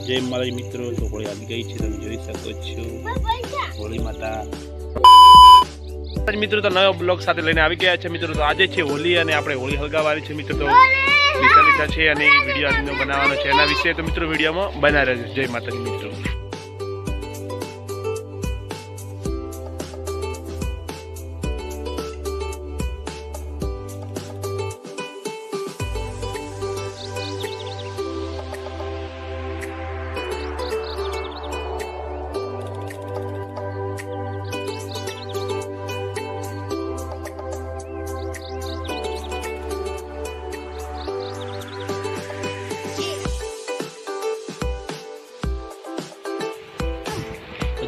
जय माता मित्रों। तो होली આવી ગઈ છે, તમે જોઈ શકો છો હોળી માતા। મિત્રો તો નવો બ્લોગ સાથે લઈને આવી ગયા છે મિત્રો। તો આજે છે હોલી અને આપણે હોળી હળગાવવાની છે મિત્રો। તો લીધા છે અને વિડીયો આજનો બનાવવાનો છે, એના વિશે તો મિત્રો વિડીયોમાં બના રહેજો। જય માતાજી મિત્રો।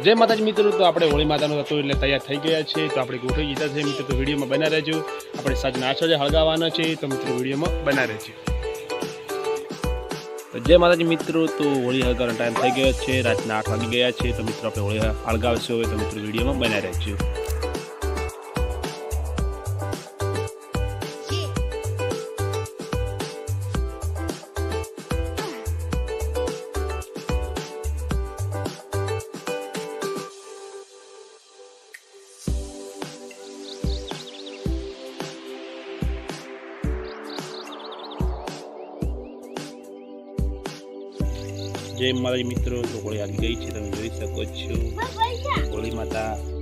जय माताजी मित्रों। तो આપણે હોળી માતાનો હતો એટલે તૈયાર થઈ ગયા છે। તો આપણે ગોઠવી દીધા છે મિત્રો। તો વિડીયોમાં બના રહેજો। આપણે સાંજના 8 વાગે હળગાવવાના છે, તો મિત્રો વિડીયોમાં બના રહેજો। તો જય માતાજી મિત્રો। તો હોળી હળગાવવાનો ટાઈમ થઈ ગયો છે, રાતના 8 વાગી ગયા છે। તો મિત્રો આપણે હોળી હળગાવશું હવે, તો મિત્રો વિડીયોમાં બના રહેજો। जय माता मित्रों। तो होली આવી ગઈ છે, તમે જોઈ શકો છો હોળી માતા।